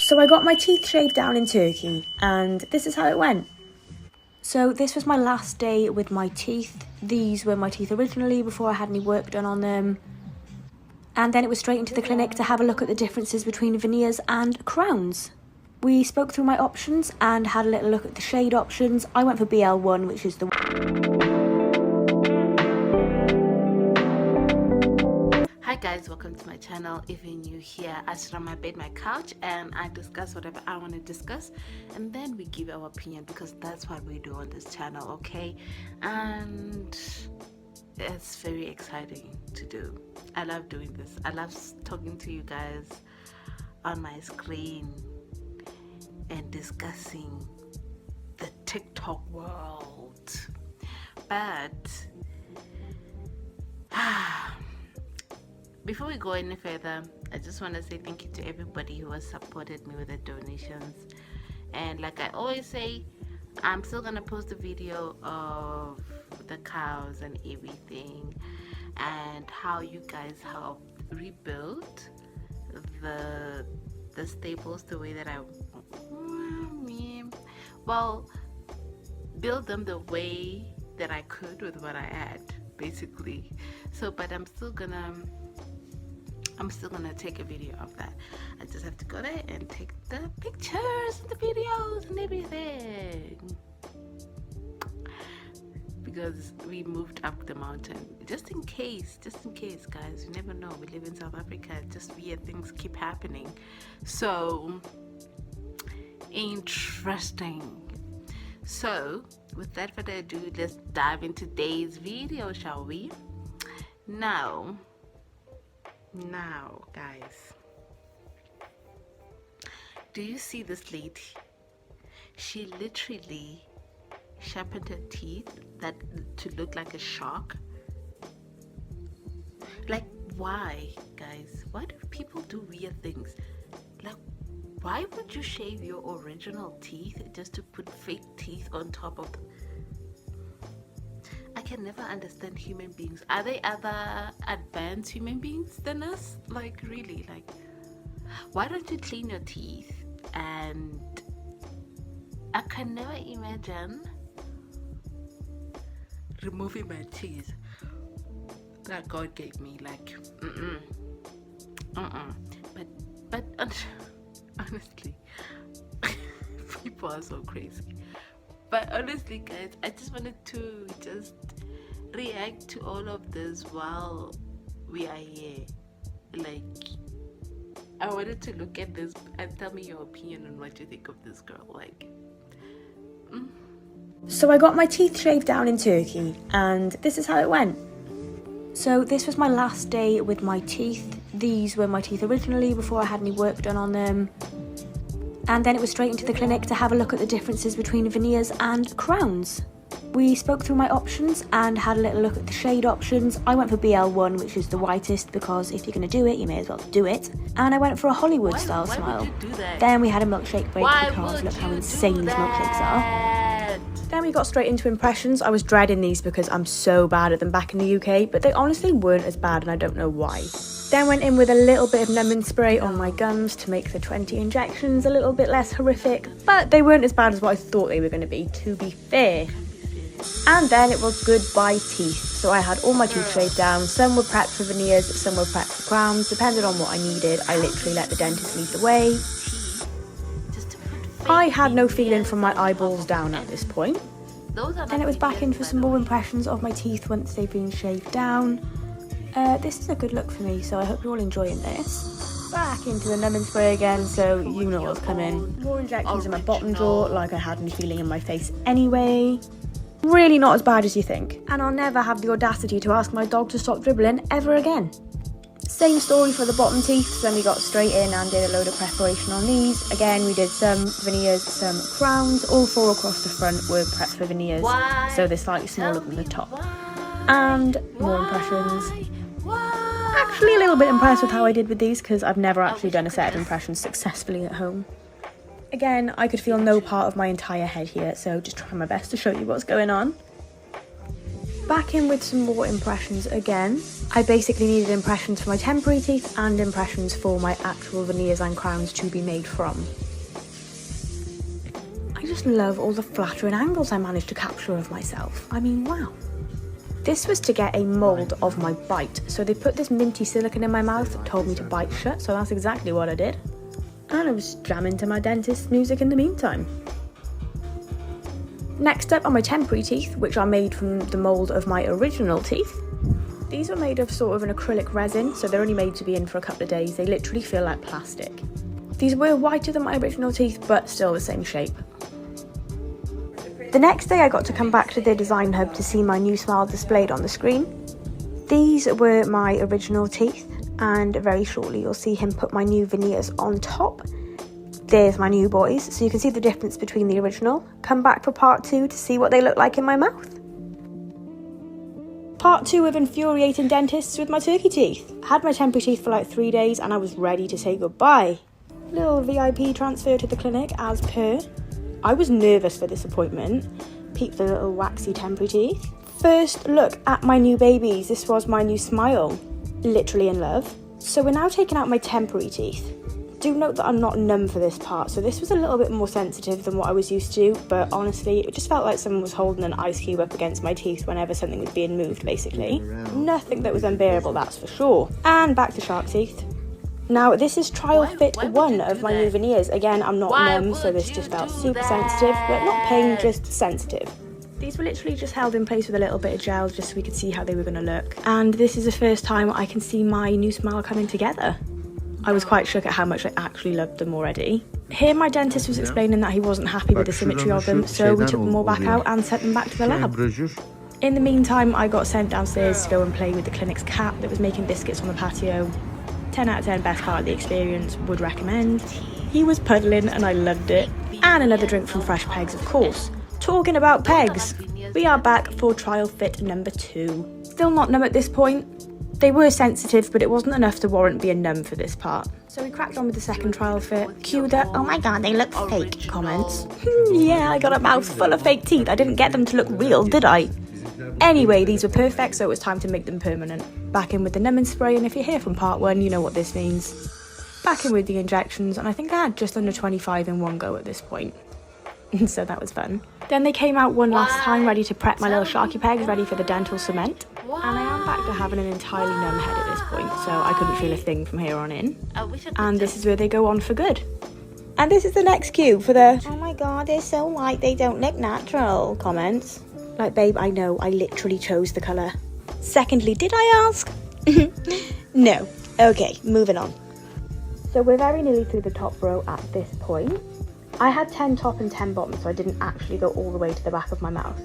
So I got my teeth shaved down in Turkey, and this is how it went. So this was my last day with my teeth. These were my teeth originally before I had any work done on them. And then it was straight into the clinic to have a look at the differences between veneers and crowns. We spoke through my options and had a little look at the shade options. I went for BL1, which is the... Hi guys, welcome to my channel. If you're new here, I sit on my bed, my couch, and I discuss whatever I want to discuss, and then we give our opinion, because that's what we do on this channel, okay? And it's very exciting to do. I love doing this. I love talking to you guys on my screen and discussing the TikTok world. But before we go any further, I just want to say thank you to everybody who has supported me with the donations. And like I always say, I'm still gonna post a video of the cows and everything, and how you guys helped rebuild the staples the way that build them the way that I could with what I had, basically. So, but I'm still gonna take a video of that. I just have to go there and take the pictures, the videos, and everything, because we moved up the mountain. Just in case, guys, you never know. We live in South Africa. Just weird things keep happening. So interesting. So with that further ado, let's dive into today's video, shall we? Now guys, do you see this lady? She literally sharpened her teeth to look like a shark. Like, why, guys? Why do people do weird things? Like, why would you shave your original teeth just to put fake teeth on top of them? I can never understand human beings. Are they other advanced human beings than us? Like, really, like, why don't you clean your teeth? And I can never imagine removing my teeth that God gave me. Like, but honestly, people are so crazy. But honestly, guys, I just wanted to just react to all of this while we are here. Like, I wanted to look at this and tell me your opinion on what you think of this girl. Like, So I got my teeth shaved down in Turkey, and this is how it went. So this was my last day with my teeth. These were my teeth originally before I had any work done on them. And then it was straight into the clinic to have a look at the differences between veneers and crowns. We spoke through my options and had a little look at the shade options. I went for BL1, which is the whitest, because if you're going to do it, you may as well do it. And I went for a Hollywood style smile. Then we had a milkshake break, because look how insane these milkshakes are. Then we got straight into impressions. I was dreading these because I'm so bad at them back in the UK, but they honestly weren't as bad, and I don't know why. Then went in with a little bit of numbing spray on my gums to make the 20 injections a little bit less horrific, but they weren't as bad as what I thought they were going to be, to be fair. And then it was goodbye teeth. So I had all my teeth shaved down. Some were prepped for veneers, some were prepped for crowns, depending on what I needed. I literally let the dentist lead the way. I had no feeling from my eyeballs down at this point. Then it was back in for some more impressions of my teeth once they've been shaved down. This is a good look for me, so I hope you're all enjoying this. Back into the numbing spray again, so you know what's coming. More injections in my bottom jaw, like I had any feeling in my face anyway. Really not as bad as you think. And I'll never have the audacity to ask my dog to stop dribbling ever again. Same story for the bottom teeth. Then we got straight in and did a load of preparation on these. Again, we did some veneers, some crowns. All four across the front were prepped for veneers, so they're slightly smaller than the top. And more impressions. Actually a little bit impressed with how I did with these, because I've never actually done a set of impressions successfully at home. Again, I could feel no part of my entire head here, so just trying my best to show you what's going on. Back in with some more impressions again. I basically needed impressions for my temporary teeth and impressions for my actual veneers and crowns to be made from. I just love all the flattering angles I managed to capture of myself. I mean, wow. This was to get a mould of my bite. So they put this minty silicone in my mouth and told me to bite shut, so that's exactly what I did. And I was jamming to my dentist's music in the meantime. Next up are my temporary teeth, which are made from the mould of my original teeth. These are made of sort of an acrylic resin, so they're only made to be in for a couple of days. They literally feel like plastic. These were whiter than my original teeth, but still the same shape. The next day I got to come back to the design hub to see my new smile displayed on the screen. These were my original teeth, and very shortly you'll see him put my new veneers on top. There's my new boys, so you can see the difference between the original. Come back for part 2 to see what they look like in my mouth. Part 2 of infuriating dentists with my turkey teeth. I had my temporary teeth for like 3 days and I was ready to say goodbye. Little VIP transfer to the clinic as per. I was nervous for this appointment. Peep the little waxy temporary teeth. First look at my new babies. This was my new smile. Literally in love. So we're now taking out my temporary teeth. Do note that I'm not numb for this part, so this was a little bit more sensitive than what I was used to, but honestly, it just felt like someone was holding an ice cube up against my teeth whenever something was being moved, basically. Nothing that was unbearable, that's for sure. And back to shark teeth. Now, this is trial fit 1 of my new veneers. Again, I'm not numb, so this just felt super sensitive, but not pain, just sensitive. These were literally just held in place with a little bit of gel just so we could see how they were going to look. And this is the first time I can see my new smile coming together. I was quite shook at how much I actually loved them already. Here my dentist was explaining that he wasn't happy with the symmetry of them, so we took them all back out and sent them back to the lab. In the meantime, I got sent downstairs to go and play with the clinic's cat that was making biscuits on the patio. 10 out of 10, best part of the experience, would recommend. He was puddling and I loved it. And another drink from Fresh Pegs, of course. Talking about pegs, we are back for trial fit number 2. Still not numb at this point. They were sensitive, but it wasn't enough to warrant being numb for this part. So we cracked on with the second trial fit. Cue the, oh my god, they look fake comments. Yeah, I got a mouth full of fake teeth. I didn't get them to look real, did I? Anyway, these were perfect, so it was time to make them permanent. Back in with the numbing spray, and if you're here from part 1, you know what this means. Back in with the injections, and I think I had just under 25 in one go at this point. So that was fun. Then they came out one last time, ready to prep my little sharky pegs, ready for the dental cement. And I am back to having an entirely numb head at this point, so I couldn't feel a thing from here on in. And this is where they go on for good. And this is the next cue for the, oh my god, they're so white, they don't look natural comments. Like, babe, I know, I literally chose the colour. Secondly, did I ask? No. Okay, moving on. So we're very nearly through the top row at this point. I had 10 top and 10 bottom, so I didn't actually go all the way to the back of my mouth.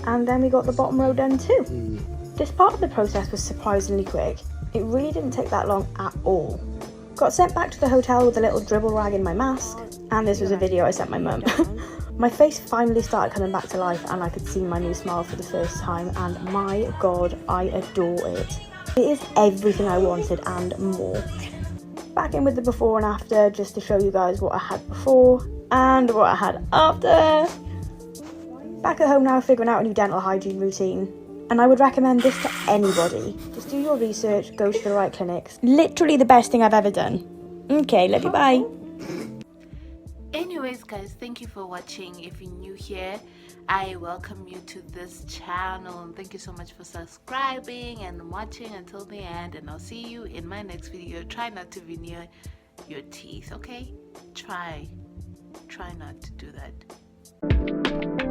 And then we got the bottom row done too. This part of the process was surprisingly quick. It really didn't take that long at all. Got sent back to the hotel with a little dribble rag in my mask, and this was a video I sent my mum. My face finally started coming back to life and I could see my new smile for the first time, and my god, I adore it. It is everything I wanted and more. Back in with the before and after, just to show you guys what I had before and what I had after. Back at home now, figuring out a new dental hygiene routine. And I would recommend this to anybody. Just do your research, go to the right clinics. Literally the best thing I've ever done. Okay, love you, bye. Anyways guys, thank you for watching. If you're new here, I welcome you to this channel, and thank you so much for subscribing and watching until the end, and I'll see you in my next video. Try not to veneer your teeth, okay? Try not to do that.